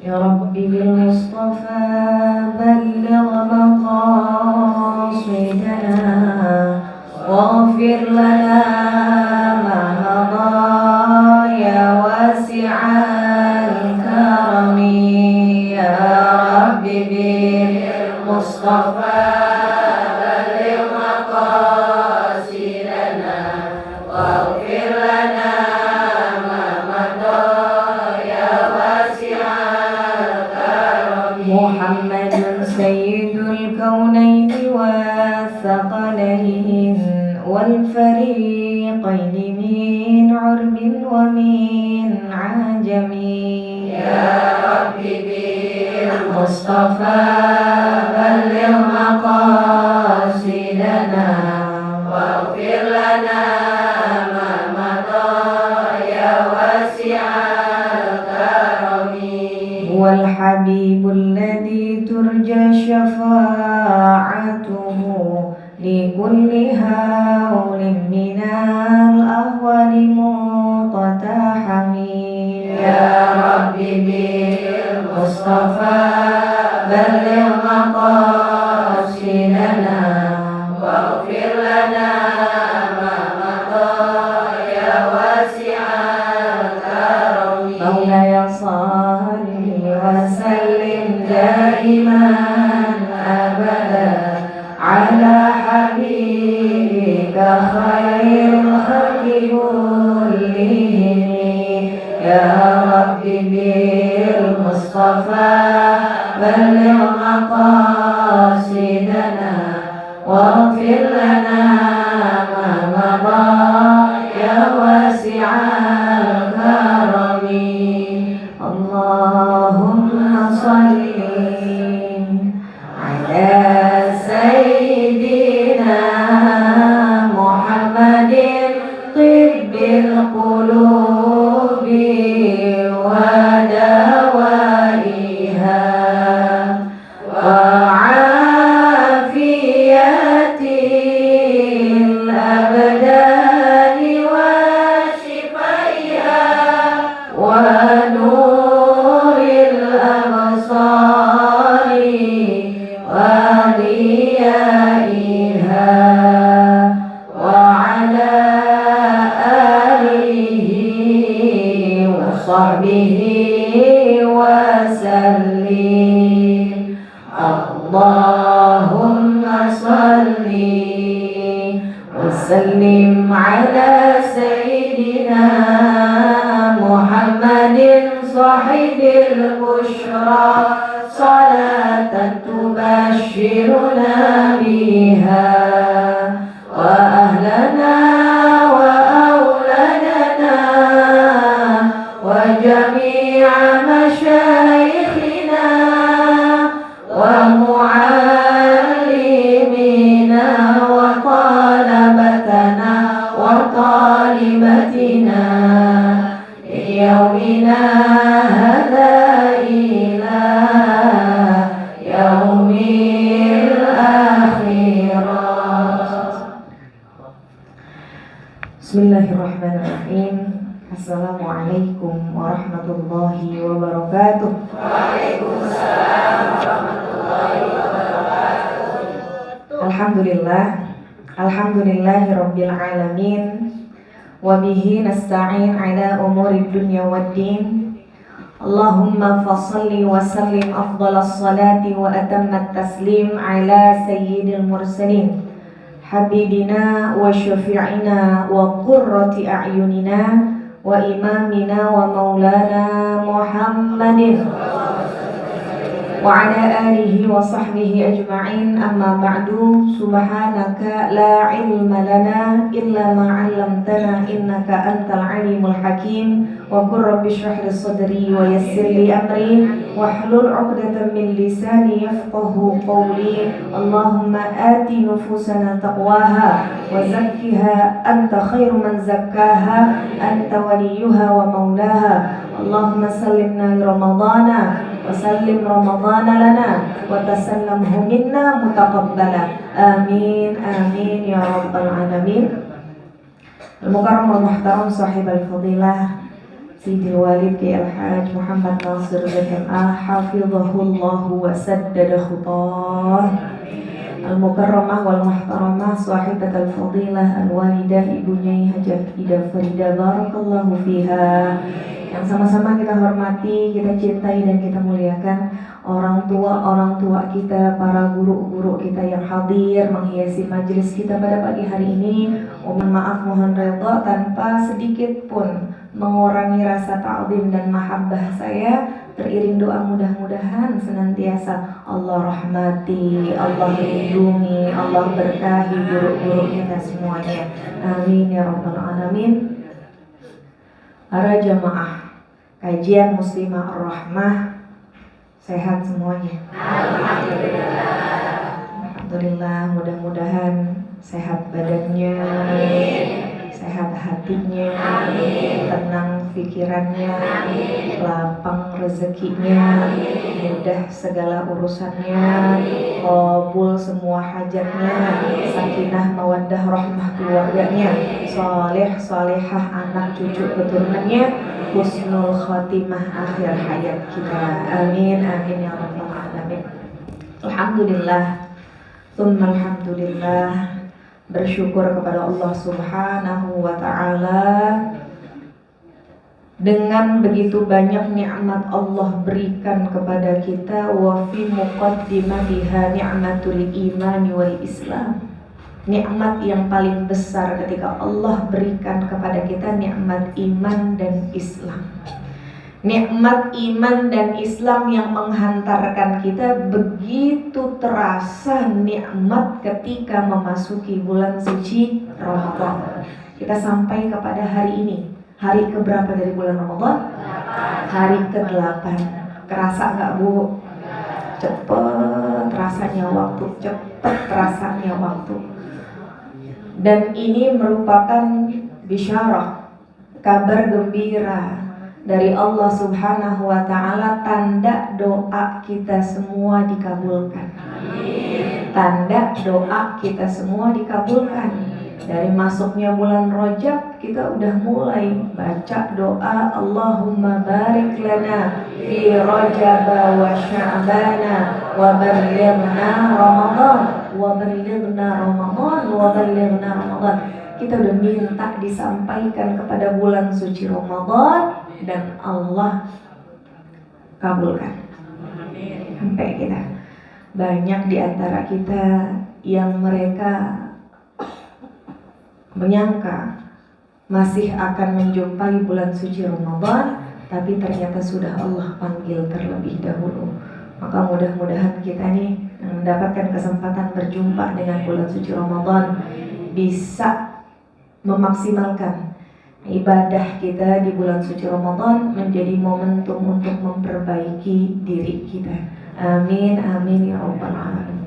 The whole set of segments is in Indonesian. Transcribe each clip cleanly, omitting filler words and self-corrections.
يا ربي بالمصطفى بلغ مقاصدنا واغفر لنا ما مضى يا واسع الكرم يا ربي بالمصطفى بلغ مقاصدنا واغفر لنا ما مضى يا واسع الكرم محمد سيد الكونين والثقلين والفريقين من عرب ومن عجم يا ربي بالمصطفى بلغ مقاصدنا واغفر لنا ما مضى يا واسع الكرم هو الحبيب الذي ترجى شفاعته لكل هول من الأهوال مقتحم يا ربي بالمصطفى بلغ مقاصدنا واغفر لنا ما مضى يا واسع الكرم مولاي صل وسلم دائما أبدا على حبيبك خير الخلق كلهم يا ربي بالمصطفى بلغ مقاصدنا واغفر لنا ما مضى يا واسع الكرم اللهم صل على سيدنا محمد طب القلوب ودوائها وعافية الأبدان وشفائها ونور الأبصار وضيائها وعلى آله وصحبه وسلم اللهم صل وسلم على سيدنا محمد صاحب البشرى صلاة تبشرنا بها وأهلنا وأولادنا وجميع مشايخنا ومعلمينا وطلبتنا وطالبتنا يومنا هذا إلى يوم الآخرة. Bismillahirrahmanirrahim. Assalamualaikum warahmatullahi wabarakatuh. Waalaikumsalam warahmatullahi wabarakatuh. Alhamdulillahi rabbil alamin. Wabihi nasta'in ala umurid dunya waddin. Allahumma fasalli wa sallim afdalas salati wa atammat taslim ala sayyidil mursalin habibina wa syafi'ina wa qurrati a'yunina wa imamina wa maulana Muhammadin wa ala alihi wa sahbihi ajma'in. Amma ba'du. Subhanaka la ilma lana illa ma 'allamtana innaka antal alimul hakim. Wa qur rabbi shrah li sadri wa yassir li amri wahlul 'uqdatam min lisani yafqahu qawli. Allahumma ati nufusana taqwaha wa zakkiha anta khairu man zakkaha anta waliyuha wa maulaha. Allahumma sallimna li ramadana wa sallim ramadana lana wa tasallamhu minna mutaqabbala. Amin amin ya rabbal alamin. Al-mukarram wal muhtaram sahib al-fadilah Sayyidil Walid Kiai Al-Haj Muhammad Nasir MA hafizahullahu wa saddada khutah. Al-Mukarramah wal Muhtaramah Sahibat al-Fadilah Al-Walidah Ibunya Hajah Ida Farida Barakallahu fiha. Yang sama-sama kita hormati, kita cintai dan kita muliakan orang tua kita, para guru-guru kita yang hadir menghiasi majelis kita pada pagi hari ini. Mohon maaf, mohon redha tanpa sedikit pun mengurangi rasa ta'zim dan mahabbah saya. Teriring doa mudah-mudahan senantiasa Allah rahmati, Allah lindungi, Allah berkahi guru-guru kita semuanya. Amin ya rabbal alamin. Para jamaah kajian Muslimah Ar-Rahmah, sehat semuanya? Alhamdulillah, mudah-mudahan sehat badannya, sehat hatinya, tenang pikirannya, lapang rezekinya, mudah segala urusannya, qabul semua hajatnya, sakinah mawaddah rahmah keluarganya, saleh salehah anak cucu keturunannya, husnul khatimah akhir hayat kita. Amin amin ya rabbal alamin. Alhamdulillah, tsumma alhamdulillah, bersyukur kepada Allah Subhanahu wa ta'ala. Dengan begitu banyak nikmat Allah berikan kepada kita, wa fi muqaddimatiha ni'matul iman wal Islam. Nikmat yang paling besar ketika Allah berikan kepada kita nikmat iman dan Islam. Nikmat iman dan Islam yang menghantarkan kita begitu terasa nikmat ketika memasuki bulan suci Ramadan. Kita sampai kepada hari ini. Hari keberapa dari bulan Ramadan? Hari ke-8. Kerasa gak Bu? Cepet rasanya waktu, cepet rasanya waktu. Dan ini merupakan bisyarah, kabar gembira dari Allah Subhanahu wa ta'ala, tanda doa kita semua dikabulkan. Tanda doa kita semua dikabulkan. Dari masuknya bulan Rajab kita udah mulai baca doa Allahumma barik lana fi Rajab wa Sya'bana wa ballighna Ramadan wa ballighna Ramadan wa ballighna Ramadan. Kita udah minta disampaikan kepada bulan suci Ramadan dan Allah kabulkan. Sampai kita banyak di antara kita yang mereka menyangka masih akan menjumpai bulan suci Ramadan, tapi ternyata sudah Allah panggil terlebih dahulu. Maka mudah-mudahan kita nih yang mendapatkan kesempatan berjumpa dengan bulan suci Ramadan bisa memaksimalkan ibadah kita di bulan suci Ramadan menjadi momentum untuk memperbaiki diri kita. Amin amin ya rabbal alamin.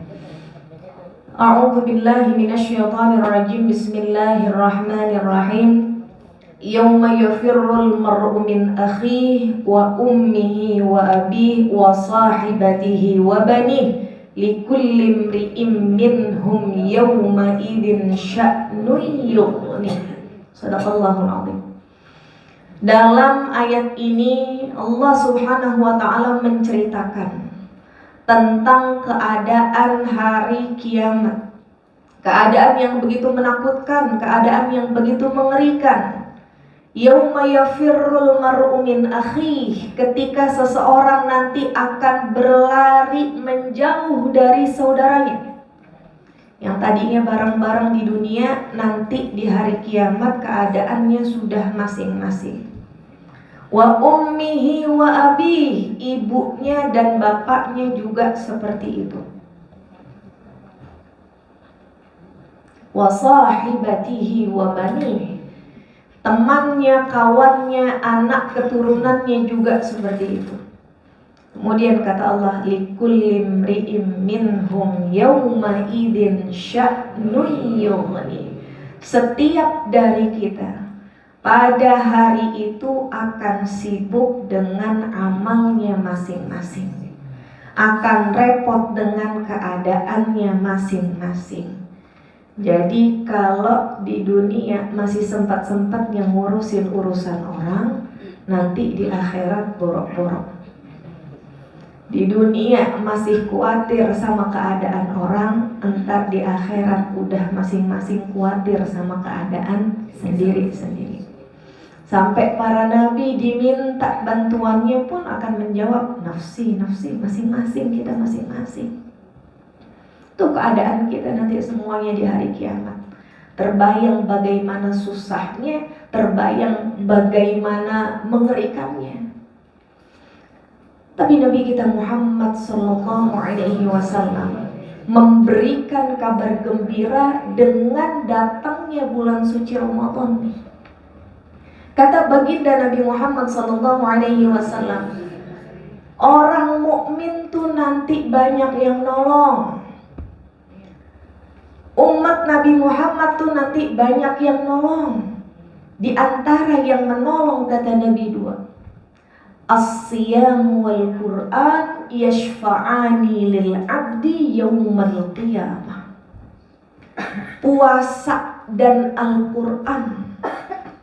A'udzu billahi minasyaitonir rajim. Bismillahirrahmanirrahim. Yauma yafirrul mar'u min akhihi wa ummihi wa abihi wa sahibatihi wa banihi likulli imri'in minhum yawma idzin sya'nun yughni. Shadaqallahul azim. Dalam ayat ini Allah Subhanahu wa ta'ala menceritakan tentang keadaan hari kiamat. Keadaan yang begitu menakutkan, keadaan yang begitu mengerikan. Yauma yafirrul mar'u min akhihi, ketika seseorang nanti akan berlari menjauh dari saudaranya. Yang tadinya bareng-bareng di dunia, nanti di hari kiamat keadaannya sudah masing-masing. Wa ummihi wa abihi, ibunya dan bapaknya juga seperti itu. Wa sahibatihi wa banihi, temannya, kawannya, anak keturunannya juga seperti itu. Kemudian kata Allah, likulli imri'in minhum yawma idzin sya'nun yughni. Setiap dari kita pada hari itu akan sibuk dengan amalnya masing-masing, akan repot dengan keadaannya masing-masing. Jadi kalau di dunia masih sempat-sempatnya ngurusin urusan orang, nanti di akhirat borok-borok. Di dunia masih khawatir sama keadaan orang, entar di akhirat udah masing-masing khawatir sama keadaan sendiri-sendiri. Sampai para nabi diminta bantuannya pun akan menjawab nafsi, masing-masing, kita masing-masing. Itu keadaan kita nanti semuanya di hari kiamat. Terbayang bagaimana susahnya, terbayang bagaimana mengerikannya. Tapi Nabi kita Muhammad sallallahu alaihi wasallam memberikan kabar gembira dengan datangnya bulan suci Ramadan nih. Kata baginda Nabi Muhammad sallallahu alaihi wasallam, orang mukmin tuh nanti banyak yang nolong. Umat Nabi Muhammad tuh nanti banyak yang nolong. Di antara yang menolong kata Nabi dua, as-siyam wal Qur'an yashfa'ani lil abdi yaumal qiyamah. Puasa dan Al-Qur'an,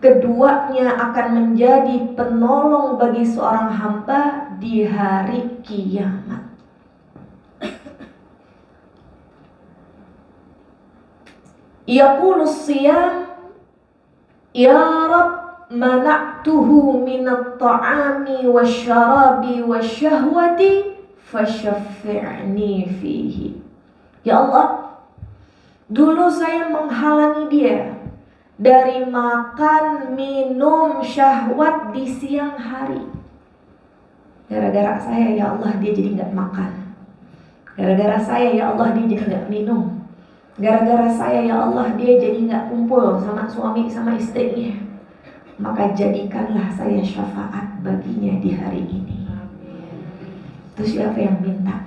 keduanya akan menjadi penolong bagi seorang hamba di hari kiamat. Yaqulus siyam, ya Rabb, mana'tuhu minat ta'ami wasyarabi wasyahwati fasyaffi'ni fihi. Ya Allah, dulu saya menghalangi dia dari makan, minum, syahwat di siang hari. Gara-gara saya ya Allah dia jadi gak makan. Gara-gara saya ya Allah dia jadi gak minum. Gara-gara saya ya Allah dia jadi gak kumpul sama suami sama istrinya. Maka jadikanlah saya syafaat baginya di hari ini. Terus siapa yang minta?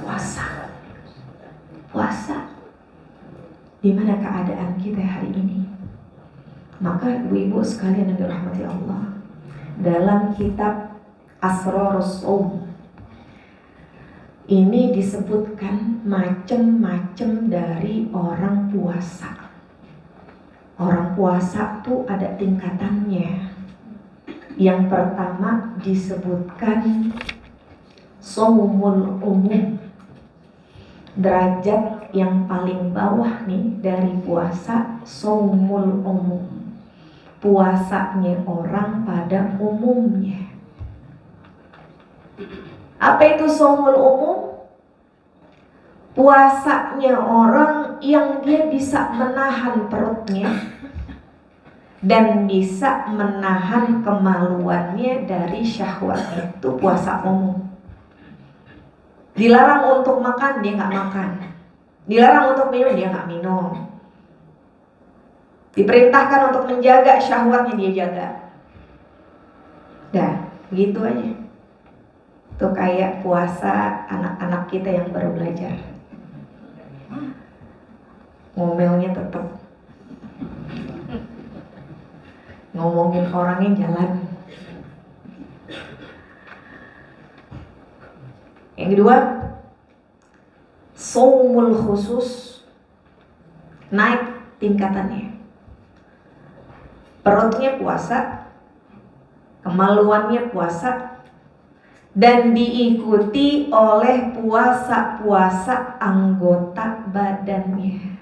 Puasa. Puasa. Di mana keadaan kita hari ini? Maka ibu-ibu sekalian yang dirahmati Allah, dalam kitab Asrarus Shaum ini disebutkan macam-macam dari orang puasa. Orang puasa tuh ada tingkatannya. Yang pertama disebutkan shaumul umum. Derajat yang paling bawah nih dari puasa, shaumul umum. Puasanya orang pada umumnya. Apa itu shaumul umum? Puasanya orang yang dia bisa menahan perutnya dan bisa menahan kemaluannya dari syahwatnya. Itu puasa umum. Dilarang untuk makan, dia gak makan. Dilarang untuk minum, dia gak minum. Diperintahkan untuk menjaga syahwatnya, dia jaga. Dah, gitu aja. Itu kayak puasa anak-anak kita yang baru belajar. Ngomelnya tetap, ngomongin orangnya jalan. Yang kedua, shaumul khusus, naik tingkatannya. Perutnya puasa, kemaluannya puasa, dan diikuti oleh puasa-puasa anggota badannya.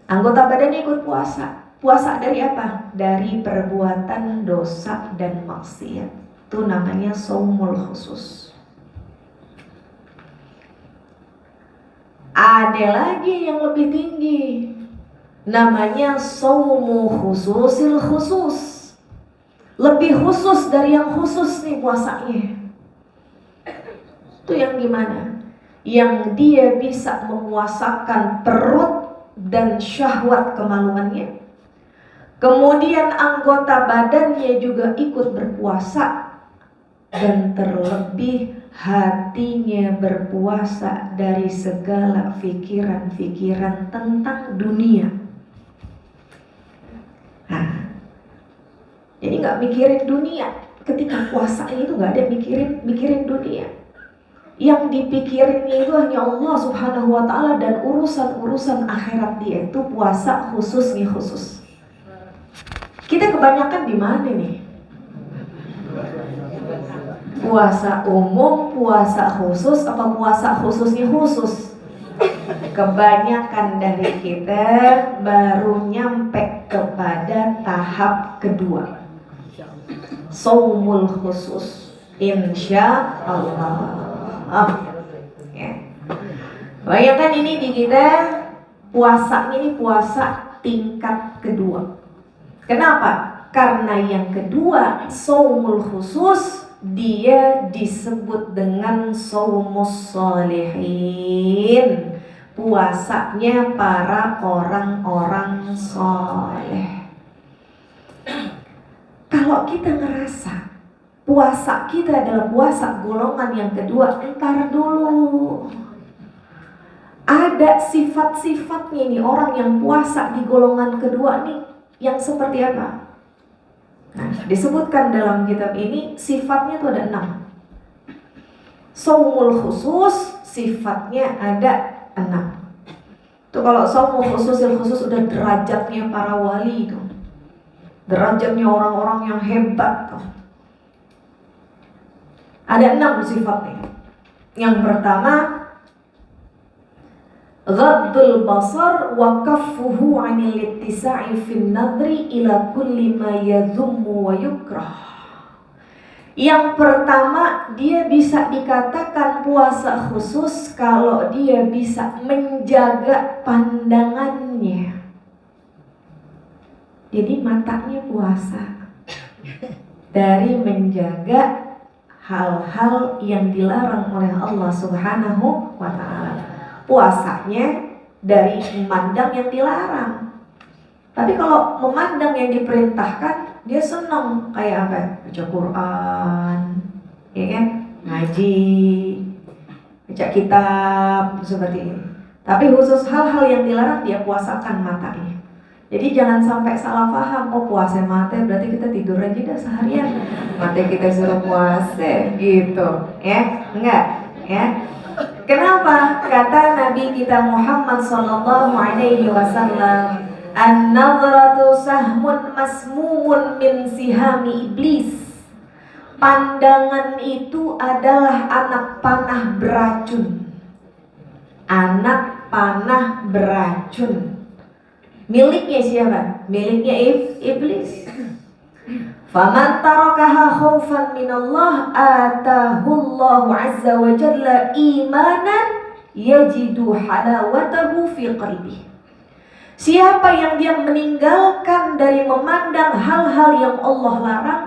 Anggota badannya ikut puasa. Puasa dari apa? Dari perbuatan dosa dan maksiat. Itu namanya shaumul khusus. Ada lagi yang lebih tinggi, namanya shaumu khususil khusus. Lebih khusus dari yang khusus nih puasanya. Itu yang gimana? Yang dia bisa memuasakan perut dan syahwat kemaluannya. Kemudian anggota badannya juga ikut berpuasa. Dan terlebih hatinya berpuasa dari segala pikiran-pikiran tentang dunia. Nah, jadi gak mikirin dunia. Ketika puasa itu gak ada mikirin dunia. Yang dipikirinnya itu hanya Allah subhanahu wa ta'ala dan urusan-urusan akhirat dia. Itu puasa khusus nih khusus. Kita kebanyakan di mana nih? Puasa umum, puasa khusus, apa puasa khususnya khusus? Kebanyakan dari kita baru nyampe kepada tahap kedua, saumul khusus, insya Allah. Ya. Bayangkan ini di kita puasanya ini puasa tingkat kedua. Kenapa? Karena yang kedua saumul khusus, dia disebut dengan saumus sholihin, puasanya para orang-orang soleh. Kalau kita ngerasa puasa kita adalah puasa golongan yang kedua, entar dulu. Ada sifat-sifatnya nih orang yang puasa di golongan kedua nih, yang seperti apa? Nah, disebutkan dalam kitab ini sifatnya itu ada 6. Saumul khusus sifatnya ada 6. Tuh kalau saumul khusus udah derajatnya para wali itu. Derajatnya orang-orang yang hebat tuh. Ada 6 sifatnya. Yang pertama, ghaddul basar wa kaffuhu 'anil ittisa'i fin nadri ila kulli ma yadhummu wa yukrah. Yang pertama, dia bisa dikatakan puasa khusus kalau dia bisa menjaga pandangannya. Jadi matanya puasa dari menjaga hal-hal yang dilarang oleh Allah Subhanahu wa ta'ala. Puasanya dari memandang yang dilarang. Tapi kalau memandang yang diperintahkan, dia senang. Kayak apa? Baca Quran, ya kan? Ngaji, baca kitab, seperti ini. Tapi khusus hal-hal yang dilarang, dia puasakan matanya. Jadi jangan sampai salah paham. Oh, puasa mata berarti kita tidur aja dah seharian, mata kita suruh puasa gitu, ya? Enggak, ya? Kenapa? Kata Nabi kita Muhammad sallallahu alaihi wasallam, an-nadhratu sahmun masmumun min sihami iblis. Pandangan itu adalah anak panah beracun. Anak panah beracun. Miliknya siapa? Miliknya iblis. Faman tarakaha khaufan minallah atahu Allah azza wa jalla imanan yajidu halawatahu fi qalbi. Siapa yang dia meninggalkan dari memandang hal-hal yang Allah larang,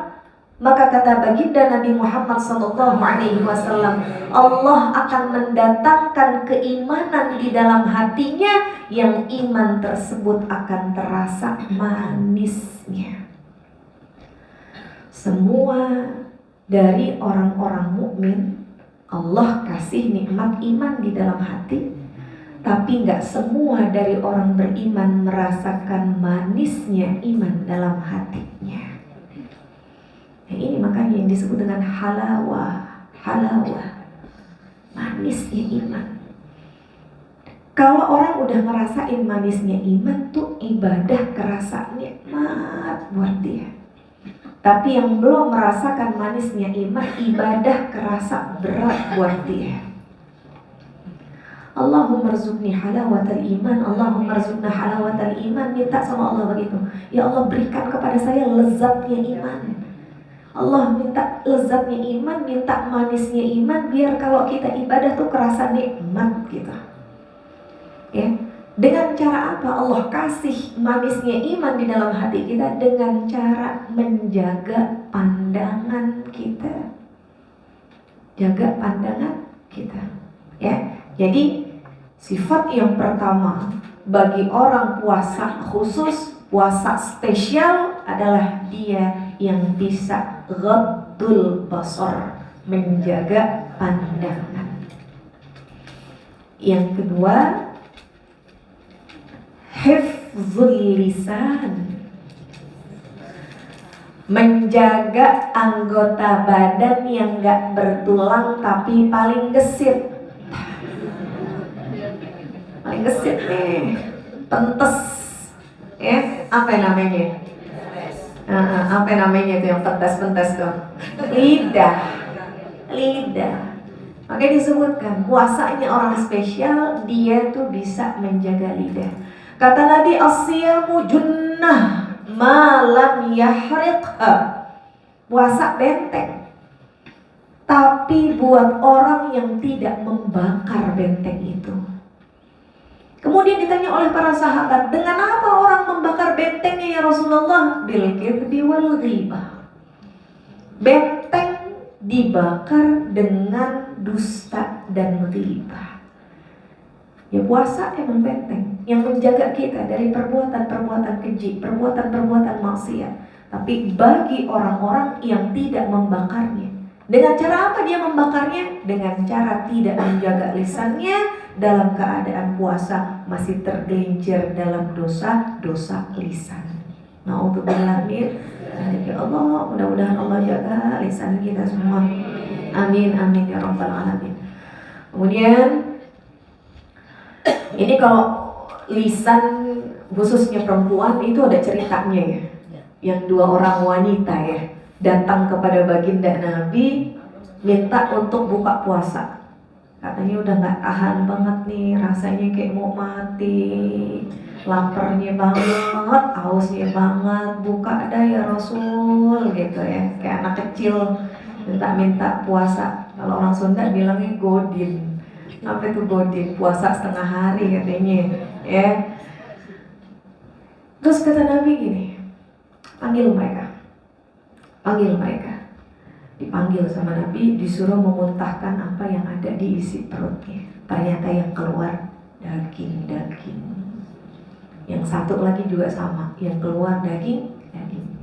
maka kata baginda Nabi Muhammad SAW, Allah akan mendatangkan keimanan di dalam hatinya, yang iman tersebut akan terasa manisnya. Semua dari orang-orang mukmin Allah kasih nikmat iman di dalam hati, tapi nggak semua dari orang beriman merasakan manisnya iman dalam hatinya. Nah, ini makanya yang disebut dengan halawah, manisnya iman. Kalau orang udah ngerasain manisnya iman tuh ibadah kerasa nikmat buat dia. Tapi yang belum merasakan manisnya iman, ibadah kerasa berat buat dia. Allahumma rzuqni halawatal iman, Allahumma rzuqna halawatal iman. Minta sama Allah begitu. Ya Allah, berikan kepada saya lezatnya iman. Allah minta lezatnya iman, minta manisnya iman, biar kalau kita ibadah tuh kerasa nikmat gitu. Ya. Dengan cara apa Allah kasih manisnya iman di dalam hati kita? Dengan cara menjaga pandangan kita. Jaga pandangan kita. Ya. Jadi sifat yang pertama bagi orang puasa khusus, puasa spesial adalah dia yang bisa ghaddul basar, menjaga pandangan. Yang kedua, hifzul lisan, menjaga anggota badan yang gak bertulang tapi paling gesit. Paling gesit nih, pentes, ya, apa namanya? Apa namanya itu yang pentes tuh? Lidah, lidah. Makanya disebutkan puasanya orang spesial, dia tuh bisa menjaga lidah. Kata Nabi, as-siyamu junnah ma lam yahriqha. Puasa benteng, tapi buat orang yang tidak membakar benteng itu. Kemudian ditanya oleh para sahabat, dengan apa orang membakar bentengnya ya Rasulullah? Bil kidbi wal ghibah. Benteng dibakar dengan dusta dan ghibah. Ya puasa emang benteng yang menjaga kita dari perbuatan-perbuatan keji, perbuatan-perbuatan maksiat. Tapi bagi orang-orang yang tidak membakarnya, dengan cara apa dia membakarnya? Dengan cara tidak menjaga lisannya, dalam keadaan puasa masih tergelincir dalam dosa lisan. Na'udzubillah min. Ya Allah, mudah-mudahan Allah jaga lisan kita semua. Amin amin ya rabbal alamin. Kemudian ini kalau lisan khususnya perempuan itu ada ceritanya ya. Yang 2 orang wanita ya datang kepada baginda Nabi minta untuk buka puasa. Katanya udah gak tahan banget nih, rasanya kayak mau mati, laparnya banget, hausnya banget, buka dah ya Rasul gitu ya. Kayak anak kecil minta puasa. Kalau orang Sunda bilangnya godin. Apa itu godin? Puasa setengah hari katanya ya. Terus kata Nabi gini, panggil mereka. Dipanggil sama Nabi, disuruh memuntahkan apa yang ada di isi perutnya. Ternyata yang keluar daging. Yang satu lagi juga sama, yang keluar daging.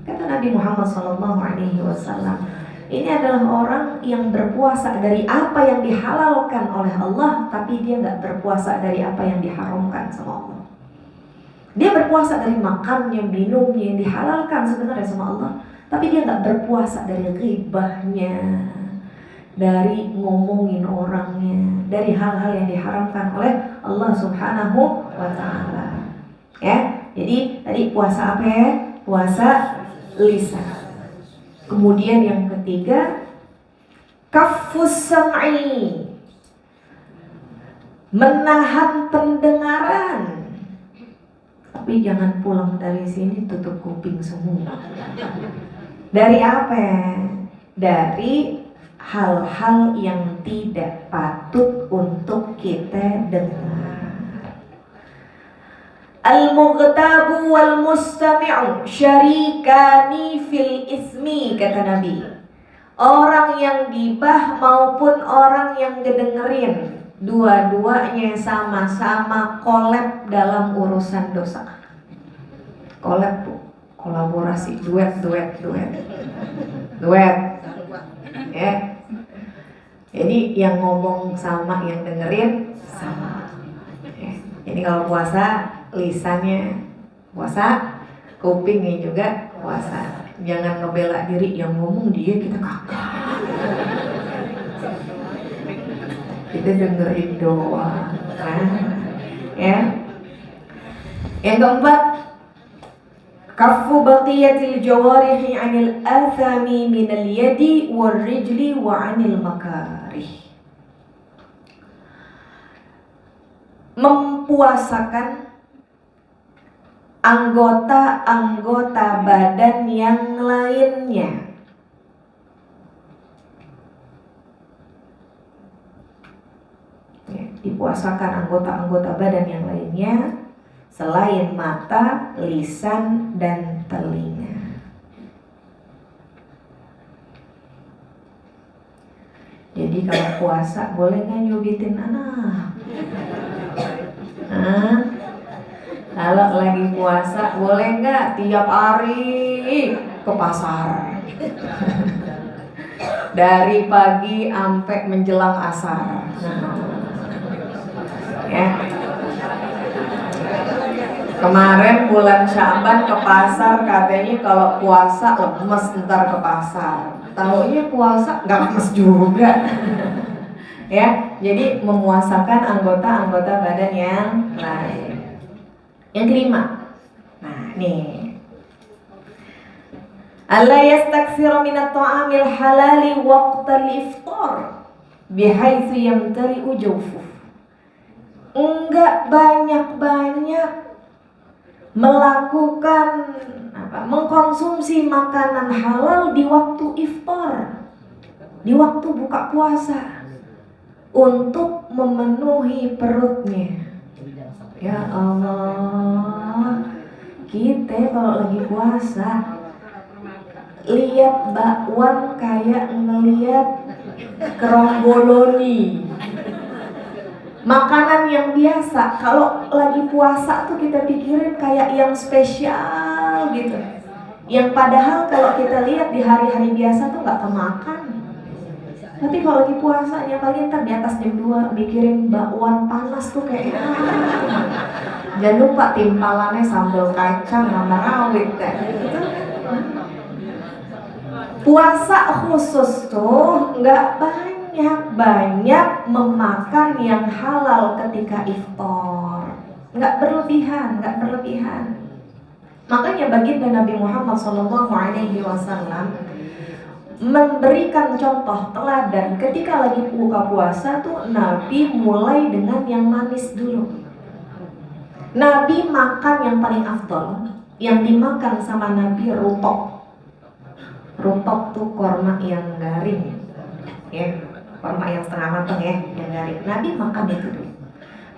Kata Nabi Muhammad SAW, ini adalah orang yang berpuasa dari apa yang dihalalkan oleh Allah, tapi dia gak berpuasa dari apa yang diharamkan sama Allah. Dia berpuasa dari makannya, minumnya yang dihalalkan sebenarnya sama Allah, tapi dia gak berpuasa dari ghibahnya, dari ngomongin orangnya, dari hal-hal yang diharamkan oleh Allah Subhanahu wa ta'ala. Ya, jadi tadi puasa apa ya? Puasa lisan. Kemudian yang ketiga, kaffus sam'i, menahan pendengaran. Tapi jangan pulang dari sini tutup kuping semua. Dari apa ya? Dari hal-hal yang tidak patut untuk kita dengar. Al-mughtabu wal mustami'u syarikani fil ismi, kata Nabi. Orang yang gibah maupun orang yang ngedengerin, dua-duanya sama-sama kolab dalam urusan dosa. Kolab, kolaborasi, duet. Ya. Jadi yang ngomong sama yang dengerin sama. Ya. Jadi kalau puasa lisannya puasa, kupingnya juga puasa. Jangan ngebela diri, yang ngomong dia, kita kakak. Kita dengerin doang. Ya. Yang keempat, kaffu baqiyatil jawarihi 'anil athami minal yadi war rijli wa 'anil makarih. Mempuasakan anggota-anggota badan yang lainnya. Ya, dipuasakan anggota-anggota badan yang lainnya selain mata, lisan, dan telinga. Jadi kalau puasa boleh nggak nyubitin anak? Kalau lagi puasa boleh nggak tiap hari ke pasar? Dari pagi sampai menjelang asar. Ya. Kemarin bulan Sya'ban ke pasar, katanya kalau puasa lemes ntar ke pasar. Taunya puasa nggak lemes juga. Ya, jadi memuasakan anggota-anggota badan yang lain. Yang kelima, nah nih, alla yastaksiru minat ta'amil halali waqtal iftar bihaitsu yamtali'u jawfuh. Enggak banyak-banyak melakukan mengkonsumsi makanan halal di waktu iftar, di waktu buka puasa, untuk memenuhi perutnya. Ya Allah, kita kalau lagi puasa lihat bakwan kayak ngelihat kerongboloni. Makanan yang biasa, kalau lagi puasa tuh kita pikirin kayak yang spesial gitu. Yang padahal kalau kita lihat di hari-hari biasa tuh gak kemakan. Tapi kalau lagi puasa, ya paling ntar di atas jam 2 mikirin bakwan panas tuh kayak jangan lupa timpalannya sambal kacang sama rawit deh. Puasa khusus tuh gak banyak memakan yang halal ketika iftar, nggak berlebihan. Makanya baginda Nabi Muhammad SAW memberikan contoh teladan ketika lagi buka puasa tuh Nabi mulai dengan yang manis dulu. Nabi makan yang paling afdol, yang dimakan sama Nabi rutok. Rutok tuh korma yang garing, ya. Korma yang setengah matang ya, yang garing. Nabi makan itu dulu.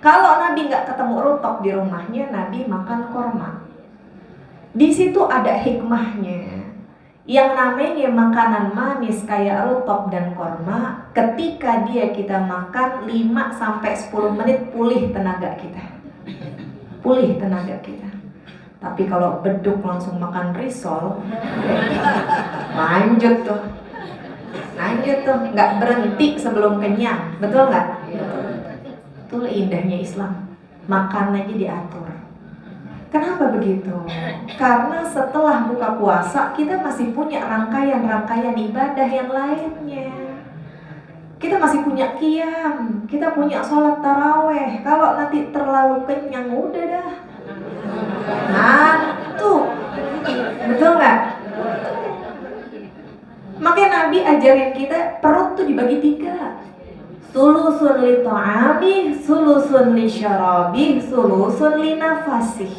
Kalau Nabi nggak ketemu rutok di rumahnya, Nabi makan korma. Di situ ada hikmahnya. Yang namanya makanan manis kayak rutok dan korma, ketika kita makan 5-10 menit pulih tenaga kita. Tapi kalau beduk langsung makan risol, lanjut tuh, nggak berhenti sebelum kenyang, betul nggak? Itulah indahnya Islam, makan aja diatur. Kenapa begitu? Karena setelah buka puasa kita masih punya rangkaian ibadah yang lainnya. Kita masih punya qiyam, kita punya sholat taraweh. Kalau nanti terlalu kenyang udah dah ngantuk, betul nggak? Makanya Nabi ajarin kita perut tuh dibagi 3. Sulusun li ta'ami, sulusun li syarabi, sulusun li nafasih.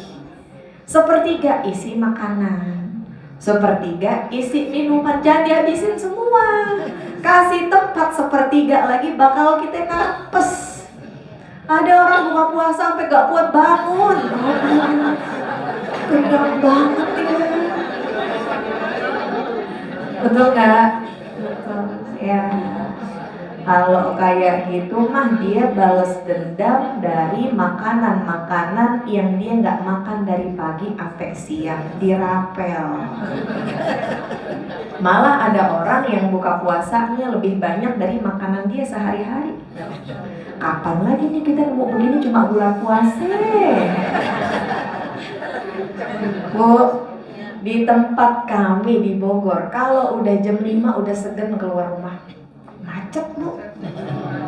1/3 isi makanan, 1/3 isi minuman. Jangan dihabisin semua. Kasih tempat 1/3 lagi bakal kita napes. Ada orang buka puasa sampai gak kuat bangun. Kenyang banget ya. Betul gak? Betul. Ya. Kalau kayak gitu mah dia balas dendam dari makanan-makanan yang dia gak makan dari pagi sampai siang, dirapel. Malah ada orang yang buka puasanya lebih banyak dari makanan dia sehari-hari. Kapan lagi nih kita mau begini cuma bulan puasa? Bu, di tempat kami di Bogor, kalau udah jam 5 udah segen keluar rumah. Macet bu.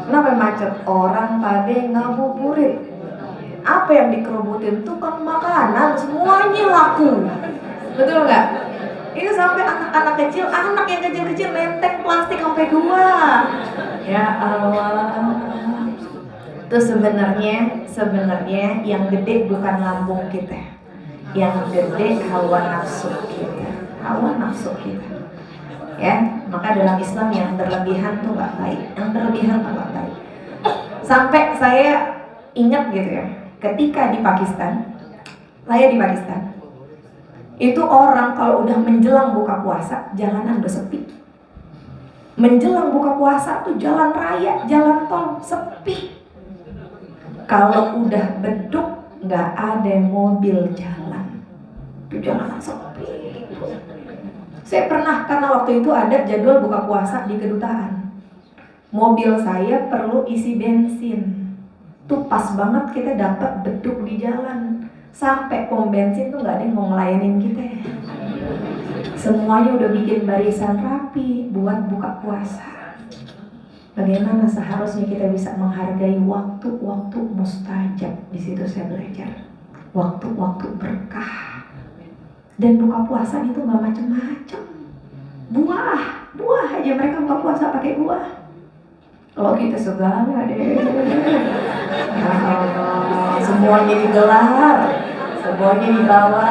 Kenapa macet? Orang pada ngabuburit. Apa yang dikerubutin? Tukang makanan, semuanya laku. Betul nggak? Itu sampai anak-anak kecil, anak yang kecil-kecil menteng plastik sampai 2. Ya Allah. Itu sebenarnya yang gede bukan lambung kita, yang gede hawa nafsu kita. Ya, maka dalam Islam yang berlebihan tuh nggak baik, Sampai saya ingat gitu ya, ketika di Pakistan, itu orang kalau udah menjelang buka puasa, jalanan udah sepi. Menjelang buka puasa tuh jalan raya, jalan tol sepi. Kalau udah beduk, nggak ada mobil jalan, itu jalanan sepi. Saya pernah, karena waktu itu ada jadwal buka puasa di kedutaan. Mobil saya perlu isi bensin. Tuh pas banget kita dapat beduk di jalan. Sampai pom bensin tuh nggak ada yang mau ngelayanin kita. Semuanya udah bikin barisan rapi buat buka puasa. Bagaimana seharusnya kita bisa menghargai waktu-waktu mustajab. Di situ saya belajar waktu-waktu berkah. Dan buka puasa itu nggak macam-macam. Buah aja mereka buka puasa pakai buah. Kalau kita segala deh. Ya Allah, semuanya digelar, semuanya dibawa.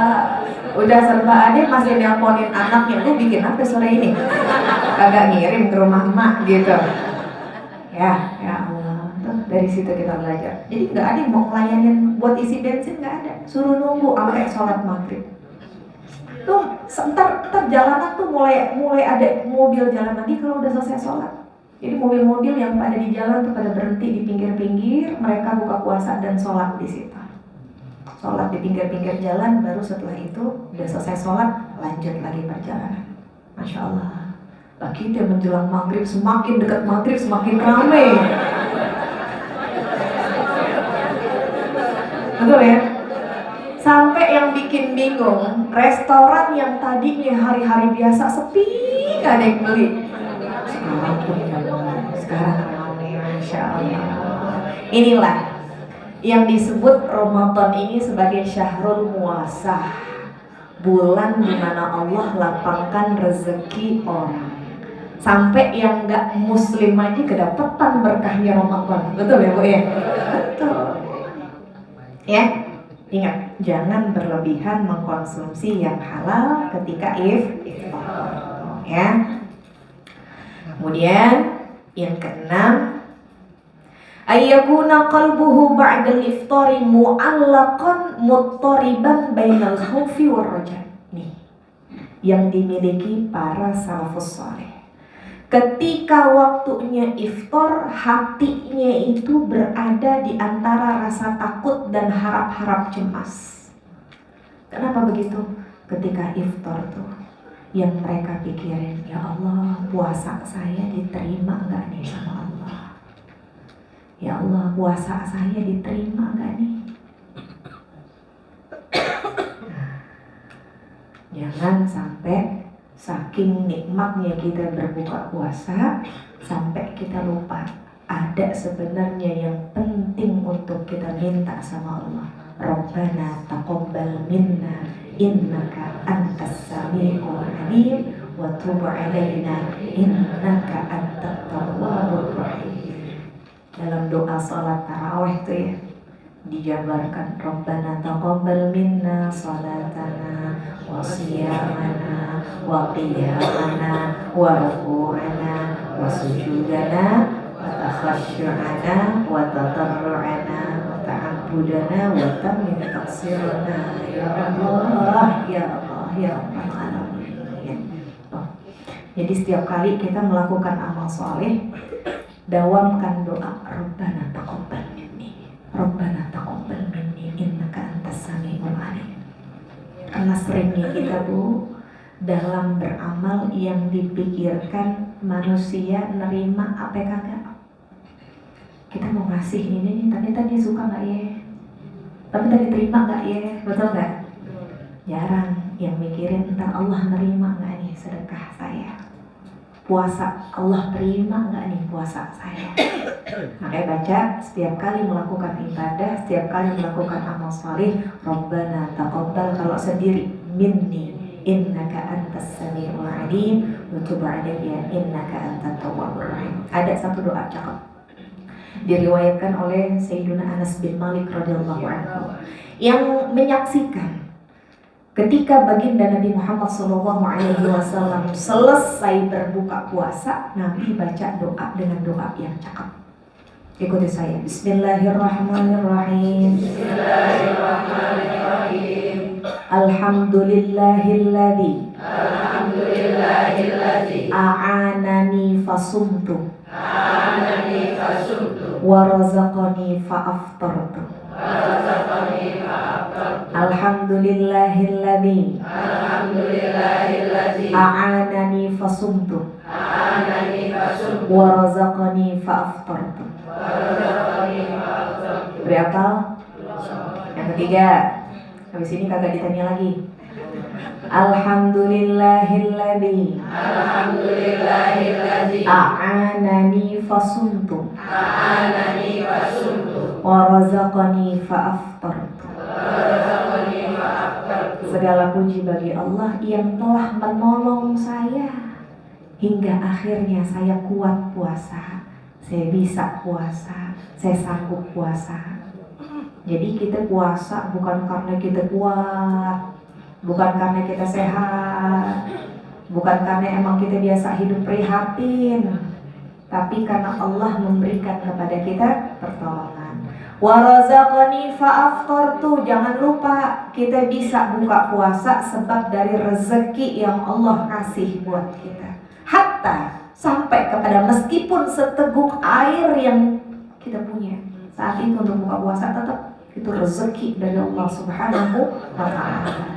Udah serba ada, masih nelponin anaknya, lu bikin apa sore ini? Kagak ngirim ke rumah emak gitu. Ya Allah, tuh dari situ kita belajar. Jadi nggak ada yang mau ngelayanin buat isi bensin, nggak ada. Suruh nunggu sampai sholat maghrib. Tuh, ntar jalanan tuh mulai ada mobil jalan lagi kalau udah selesai sholat. Jadi mobil-mobil yang pada di jalan tuh pada berhenti di pinggir-pinggir, mereka buka puasa dan sholat di situ. Sholat di pinggir-pinggir jalan, baru setelah itu udah selesai sholat, lanjut lagi perjalanan. Masya Allah. Lah kita menjelang maghrib, semakin dekat maghrib semakin ramai. Betul ya? Sampai yang bikin bingung, restoran yang tadinya hari-hari biasa sepi, gak ada yang beli. Sekarang ramai, Masya Allah. Inilah yang disebut Ramadan ini sebagai syahrul muasah, bulan dimana Allah lapangkan rezeki orang. Sampai yang gak muslim aja kedapetan berkahnya Ramadan. Betul ya Bu ya? Betul. Ya, ingat, jangan berlebihan mengkonsumsi yang halal ketika iftar. Ya. Kemudian yang keenam, ayyakuna qalbuhu ba'dal iftari mu'allaqan muttariban bainal khaufi war raja. Nih, yang dimiliki para salafus saleh. Ketika waktunya iftar, hatinya itu berada di antara rasa takut dan harap-harap cemas. Kenapa begitu? Ketika iftar tuh, yang mereka pikirin, ya Allah, puasa saya diterima gak nih sama Allah? Ya Allah, puasa saya diterima gak nih? Jangan sampai saking nikmatnya kita berbuka puasa sampai kita lupa ada sebenarnya yang penting untuk kita minta sama Allah. Rabbana taqabbal minna innaka antas samiul alim wa tub alaina innaka antat tawwabur rahim. Dalam doa salat tarawih itu ya dijabarkan, Rabbana taqabbal minna salatana wa siyamana wa qiyamana wa ruku'ana wa sujudana wa takhasyu'ana wa tadarru'ana wa ta'abudana wa tammin taqsirana ya Allah ya Allah ya Rabbal alamin. Jadi setiap kali kita melakukan amal soleh, dawamkan doa Rabbana taqabbal minni, Rabbana taqabbal minni innaka antas samiul alim. Karena seringnya kita Bu dalam beramal yang dipikirkan manusia nerima apa kagak. Kita mau ngasih ini nih, tapi tadi suka nggak ya? Tapi tadi terima nggak ya? Betul nggak? Jarang yang mikirin ntar Allah nerima nggak nih sedekah saya. Puasa Allah terima nggak nih puasa saya? Makanya baca setiap kali melakukan ibadah, setiap kali melakukan amal saleh, Rabbana taqabbal kalau sendiri minni innaka antas samiul alim wa tub alayya innaka antat tawwabur rahim. Ada satu doa cakep diriwayatkan oleh Sayyiduna Anas bin Malik radhiyallahu anhu yang menyaksikan ketika baginda Nabi Muhammad SAW selesai berbuka puasa, Nabi baca doa dengan doa yang cakep. Ikuti saya. Bismillahirrahmanirrahim. Bismillahirrahmanirrahim. Alhamdulillahilladzi a'anani fasumtu wa razaqani fa'aftartu. Alhamdulillahilladzi a'anani fasumtu wa razaqani fa'aftartu. Berapa? Yang ketiga. Habis ini kagak ditanya lagi. Alhamdulillahilladzi a'anani fasumtu wa razaqani fa'aftartu. Segala puji bagi Allah yang telah menolong saya hingga akhirnya saya kuat puasa, saya bisa puasa, saya sanggup puasa. Jadi kita puasa bukan karena kita kuat, bukan karena kita sehat, bukan karena emang kita biasa hidup prihatin, tapi karena Allah memberikan kepada kita pertolongan. Wa razaqani fa'aftartu. Jangan lupa kita bisa buka puasa sebab dari rezeki yang Allah kasih buat kita. Hatta sampai kepada meskipun seteguk air yang kita punya saat itu untuk buka puasa, tetap itu rezeki dari Allah Subhanahu wa ta'ala.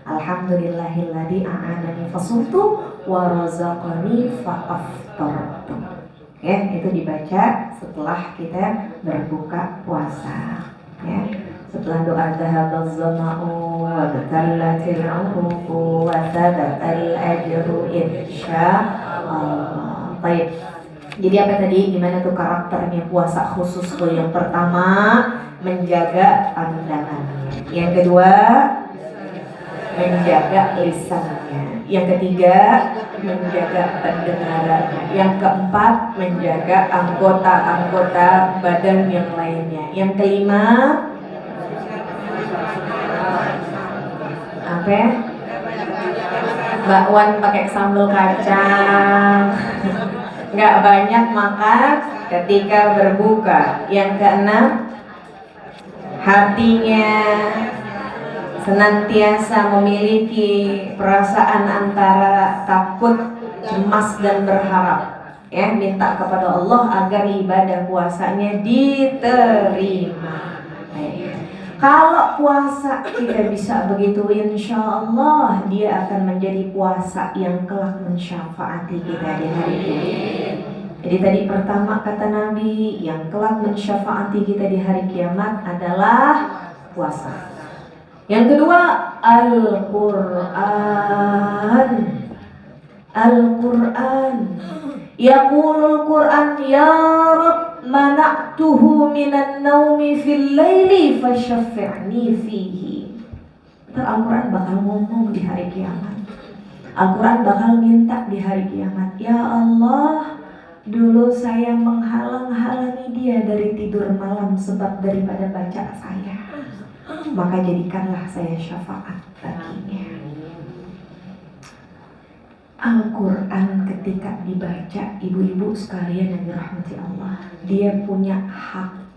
Alhamdulillahilladzi a'anani fasumtu wa razaqani fa'aftartu. Ya, itu dibaca setelah kita berbuka puasa. Ya, setelah doa dhahabaz zama'u wa batallatil 'uruqu wa thabatal ajru insyaallah. Baik. Jadi apa tadi? Gimana tuh karakternya puasa khusus tuh? Yang pertama, menjaga pandangannya. Yang kedua, menjaga lisannya. Yang ketiga, menjaga pendengarannya. Yang keempat, menjaga anggota-anggota badan yang lainnya. Yang kelima, apa ya? Bakwan pakai sambal kacang. Nggak banyak makan ketika berbuka. Yang keenam, hatinya senantiasa memiliki perasaan antara takut, cemas dan berharap. Ya, minta kepada Allah agar ibadah puasanya diterima. Kalau puasa kita bisa begitu, insya Allah dia akan menjadi puasa yang kelak mensyafaati kita di hari kiamat. Jadi tadi pertama kata Nabi, yang kelak mensyafaati kita di hari kiamat adalah puasa. Yang kedua, Al-Quran. Al-Quran. Yaqulul Quran, ya Rabb mana'tuhu minan naumi fil laili fasyaffi'ni fihi. Al-Quran bakal ngomong di hari kiamat. Al-Quran bakal minta di hari kiamat, ya Allah, dulu saya menghalang-halangi dia dari tidur malam sebab daripada baca saya, maka jadikanlah saya syafaat baginya. Al-Quran ketika dibaca, ibu-ibu sekalian yang dirahmati Allah, dia punya hak.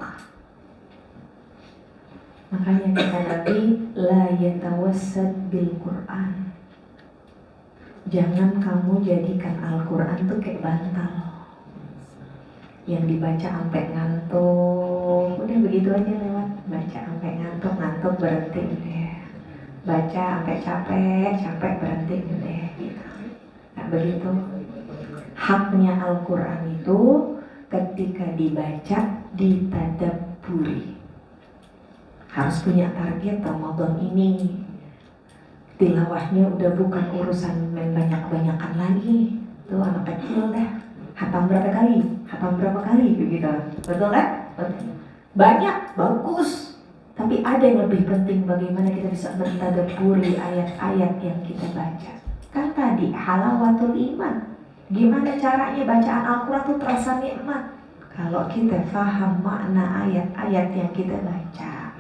Makanya kata Nabi, la yatawassad bil Quran. Jangan kamu jadikan Al-Quran tuh kayak bantal yang dibaca sampai ngantuk, udah begitu aja lewat. Baca sampai ngantuk berhenti udah. Baca sampai capek berhenti udah gitu. Nah begitu. Haknya Al-Quran itu ketika dibaca ditadabburi. Harus punya target Ramadan ini. Tilawahnya udah bukan urusan main banyak-banyakan lagi. Tuh anak kecil dah, hatam berapa kali begitu. Betul kan? Banyak, bagus. Tapi ada yang lebih penting, bagaimana kita bisa mentadabburi ayat-ayat yang kita baca. Kan tadi halawatul iman. Gimana caranya bacaan Al-Quran itu terasa nikmat? Kalau kita paham makna ayat-ayat yang kita baca.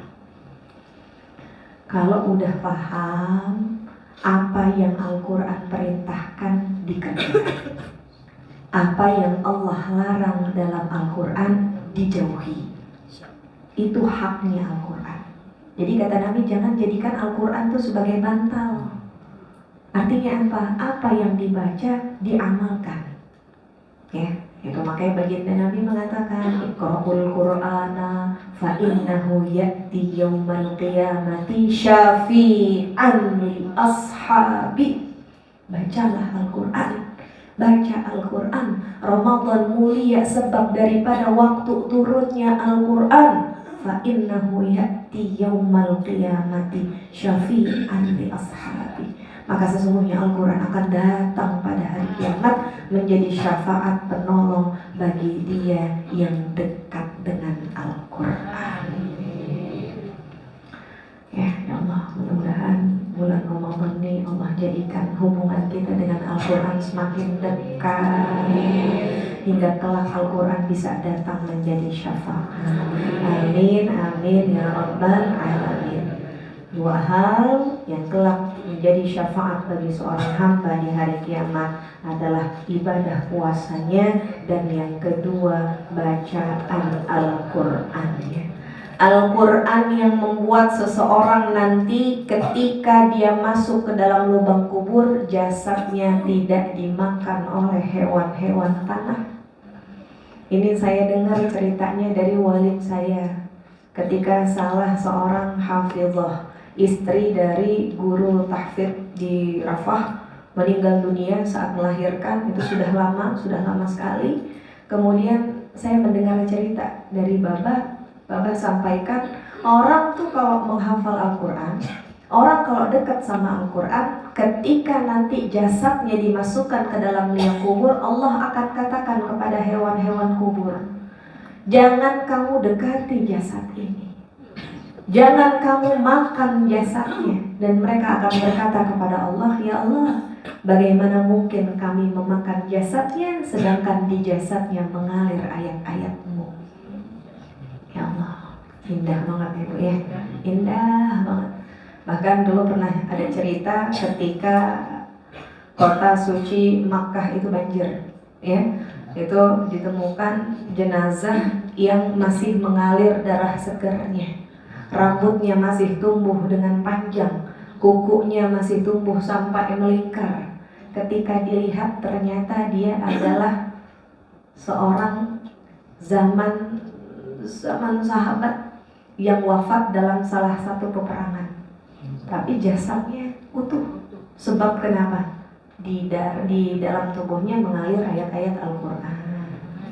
Kalau udah paham apa yang Al-Quran perintahkan, dikerjakan. Apa yang Allah larang dalam Al-Quran, dijauhi. Itu haknya Al-Quran. Jadi kata Nabi, jangan jadikan Al-Quran itu sebagai bantal. Artinya apa? Apa yang dibaca, diamalkan. Ya, itu makanya baginda Nabi mengatakan, Iqra'ul Qur'ana fa innahu ya'ti yaumal qiyamati syafi'an li ashabi. Bacalah Al-Quran. Baca Al-Quran. Ramadan mulia sebab daripada waktu turunnya Al-Quran. Fa innahu ya'ti yaumal qiyamati syafi'an li ashabi. Maka sesungguhnya Al-Quran akan datang pada hari kiamat menjadi syafaat penolong bagi dia yang dekat dengan Al-Quran. Ya Allah, mudah-mudahan bulan Ramadan ini ini Allah jadikan hubungan kita dengan Al-Quran semakin dekat, hingga kelak Al-Quran bisa datang menjadi syafaat. Amin, amin ya rabbal alamin. Dua hal yang kelak menjadi syafaat bagi seorang hamba di hari kiamat adalah ibadah puasanya, dan yang kedua bacaan Al-Qur'annya. Al-Quran yang membuat seseorang nanti ketika dia masuk ke dalam lubang kubur, jasadnya tidak dimakan oleh hewan-hewan tanah. Ini saya dengar ceritanya dari walid saya. Ketika salah seorang hafizah, istri dari guru tahfidz di Rafah, meninggal dunia saat melahirkan, itu sudah lama sekali. Kemudian saya mendengar cerita dari Baba sampaikan, orang tuh kalau menghafal Al-Quran, orang kalau dekat sama Al-Quran, ketika nanti jasadnya dimasukkan ke dalam liang kubur, Allah akan katakan kepada hewan-hewan kubur, jangan kamu dekati jasad ini, jangan kamu makan jasadnya. Dan mereka akan berkata kepada Allah, ya Allah, bagaimana mungkin kami memakan jasadnya sedangkan di jasadnya mengalir ayat-ayat-Mu. Ya Allah, indah banget ya Bu ya, indah banget. Bahkan dulu pernah ada cerita ketika kota suci Makkah itu banjir, ya, itu ditemukan jenazah yang masih mengalir darah segernya, rambutnya masih tumbuh dengan panjang, kukunya masih tumbuh sampai melingkar. Ketika dilihat ternyata dia adalah seorang zaman sahabat yang wafat dalam salah satu peperangan, tapi jasadnya utuh. Sebab kenapa? Di dalam tubuhnya mengalir ayat-ayat Al-Quran.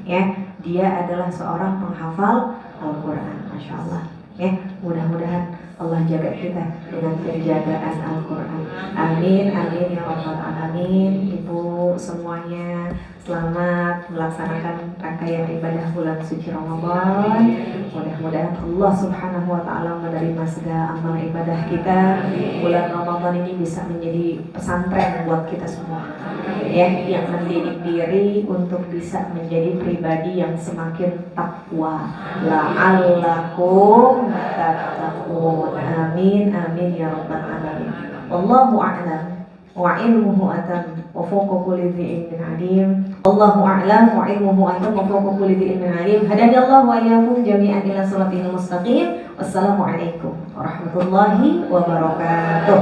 Ya, dia adalah seorang penghafal Al-Quran. Masya Allah. Ya, mudah-mudahan Allah jaga kita dengan penjagaan Al-Quran. Amin, amin ya rabbal alamin. Ibu semuanya, selamat melaksanakan rangkaian ibadah bulan suci Ramadan. Mudah-mudahan Allah Subhanahu wa taala menerima segala amal ibadah kita. Bulan Ramadan ini bisa menjadi pesantren buat kita semua, ya, yang mendidik diri untuk bisa menjadi pribadi yang semakin takwa. La'allakum tattaqun. Amin, amin ya rabbal alamin. Wallahu a'lam wa ilmuhu atam wa fawqa kulli dhi ilmin alim. Allahu a'lam wa ilmuhu atam wa fawqa kulli dhi ilmin alim. Hadani Allah wa iyyakum jami'an ila shiratil mustaqim. Wassalamu alaikum warahmatullahi wabarakatuh.